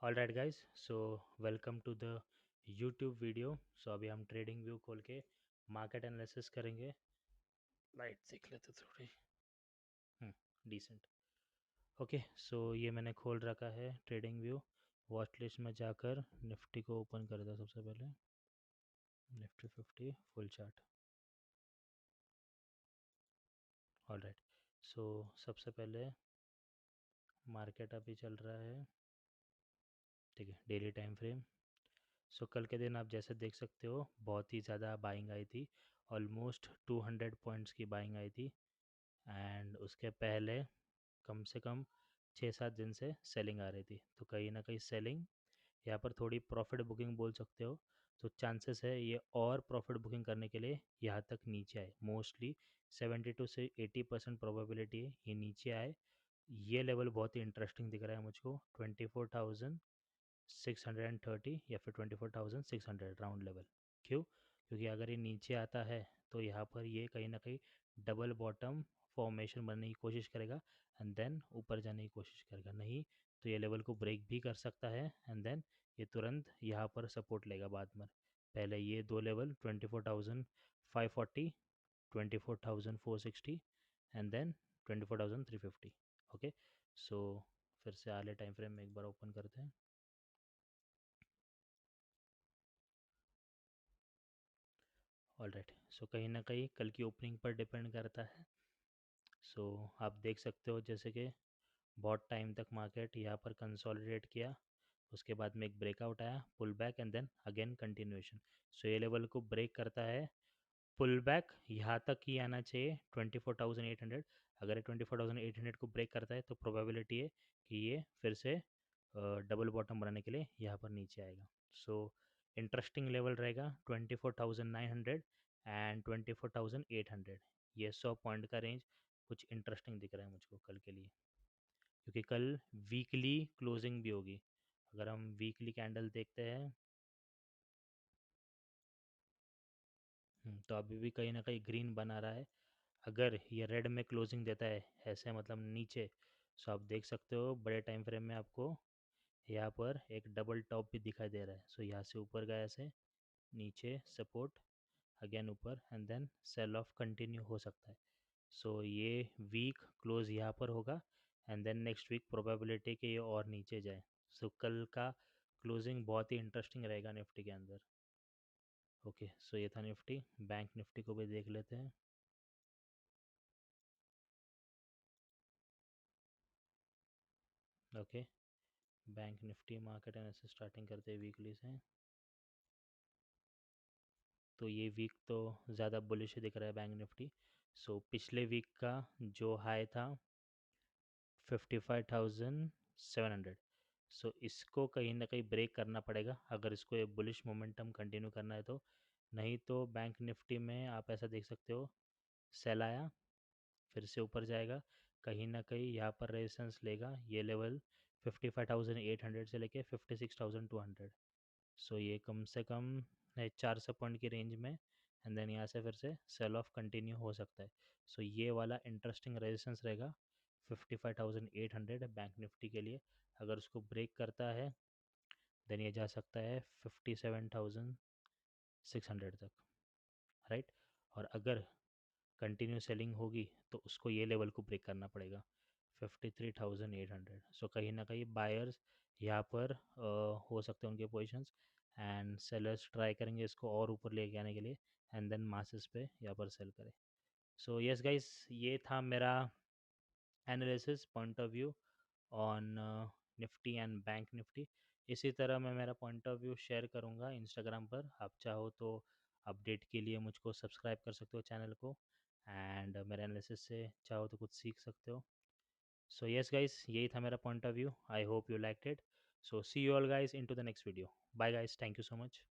All right guys, so welcome to the YouTube video. So अभी हम trading view खोल के मार्केट एनालिसिस करेंगे। लाइट देख लेते थोड़ी। डिसेंट। ओके, सो ये मैंने खोल रखा है ट्रेडिंग व्यू। वॉच लिस्ट में जाकर निफ्टी को ओपन कर दिया सबसे पहले। Nifty 50 full chart. All right, so सबसे पहले मार्केट अभी चल रहा है, ठीक है, डेली टाइम फ्रेम। सो कल के दिन आप जैसे देख सकते हो बहुत ही ज़्यादा बाइंग आई थी। ऑलमोस्ट 200 पॉइंट्स की बाइंग आई थी। एंड उसके पहले कम से कम 6-7 दिन से सेलिंग आ रही थी, तो कहीं ना कहीं सेलिंग यहाँ पर थोड़ी प्रॉफिट बुकिंग बोल सकते हो। तो चांसेस है ये और प्रॉफिट बुकिंग करने के लिए यहाँ तक नीचे आए। मोस्टली 72 से 80% प्रोबेबिलिटी है ये नीचे आए। ये लेवल बहुत ही इंटरेस्टिंग दिख रहा है मुझको, 24,630 या फिर 24,600 राउंड लेवल। क्यों? क्योंकि अगर ये नीचे आता है तो यहाँ पर ये कहीं ना कहीं डबल बॉटम फॉर्मेशन बनने की कोशिश करेगा एंड देन ऊपर जाने की कोशिश करेगा। नहीं तो ये लेवल को ब्रेक भी कर सकता है एंड देन ये तुरंत यहाँ पर सपोर्ट लेगा बाद में। पहले ये दो लेवल 24,540, 24,460 एंड देन 24,350। ओके, सो फिर से आले टाइम फ्रेम में एक बार ओपन करते हैं। ऑल राइट, सो कहीं ना कहीं कल की ओपनिंग पर डिपेंड करता है। सो आप देख सकते हो जैसे कि बहुत टाइम तक मार्केट यहाँ पर कंसोलिडेट किया, उसके बाद में एक ब्रेकआउट आया, pull back and then again continuation. So ये लेवल को ब्रेक करता है, पुल बैक यहाँ तक ही आना चाहिए 24,800। अगर ये 24,800 को ब्रेक करता है तो प्रोबेबिलिटी है कि ये फिर से डबल बॉटम बनाने के लिए यहाँ पर नीचे आएगा। सो इंटरेस्टिंग लेवल रहेगा 24,900 एंड 24,800। ये 100 पॉइंट का रेंज कुछ इंटरेस्टिंग दिख रहा है मुझको कल के लिए, क्योंकि कल वीकली क्लोजिंग भी होगी। अगर हम वीकली कैंडल देखते हैं, तो अभी भी कहीं ना कहीं ग्रीन बना रहा है। अगर ये रेड में क्लोजिंग देता है ऐसे मतलब नीचे, सो आप देख सकते हो बड़े टाइम फ्रेम में आपको यहाँ पर एक डबल टॉप भी दिखाई दे रहा है। सो यहाँ से ऊपर गया ऐसे, नीचे सपोर्ट, अगेन ऊपर and then sell off continue हो सकता है। सो ये वीक क्लोज यहाँ पर होगा and then next week probability कि ये और नीचे जाए। सो कल का क्लोजिंग बहुत ही इंटरेस्टिंग रहेगा निफ्टी के अंदर। ओके, सो ये था निफ्टी। बैंक निफ्टी को भी देख लेते हैं। Okay, bank Nifty market analysis starting करते हैं वीकली से। तो ये वीक तो ज़्यादा बुलिश दिख रहा है बैंक निफ्टी। सो पिछले वीक का जो हाई था 55,700, सो इसको कहीं ना कहीं ब्रेक करना पड़ेगा अगर इसको ये बुलिश मोमेंटम कंटिन्यू करना है तो। नहीं तो बैंक निफ्टी में आप ऐसा देख सकते हो, सेल आया फिर से ऊपर जाएगा, कहीं ना कहीं यहाँ पर रेजिस्टेंस लेगा ये लेवल 55,800 से लेके 56,200। सो ये कम से कम 400 पॉइंट की रेंज में एंड देन यहाँ से फिर से सेल ऑफ कंटिन्यू हो सकता है। सो ये वाला इंटरेस्टिंग रेजिस्टेंस रहेगा 55,800 बैंक निफ्टी के लिए। अगर उसको ब्रेक करता है देन ये जा सकता है 57,600 तक, राइट। और अगर कंटिन्यू सेलिंग होगी तो उसको ये लेवल को ब्रेक करना पड़ेगा 53,800। सो कहीं ना कहीं बायर्स यहाँ पर हो सकते हैं उनके पोजीशंस, एंड सेलर्स ट्राई करेंगे इसको और ऊपर लेके आने के लिए एंड देन मासेस पे यहाँ पर सेल करें। सो यस गाइस, ये था मेरा analysis point of view on Nifty and bank Nifty. इसी तरह मैं मेरा पॉइंट ऑफ व्यू शेयर करूँगा इंस्टाग्राम पर। आप चाहो तो अपडेट के लिए मुझको सब्सक्राइब कर सकते हो चैनल को, एंड मेरे एनालिसिस से चाहो तो कुछ सीख सकते हो। सो यस गाइस, यही था मेरा point of view. I hope you like it. So see you all guys into the next video. Bye guys, thank you so much.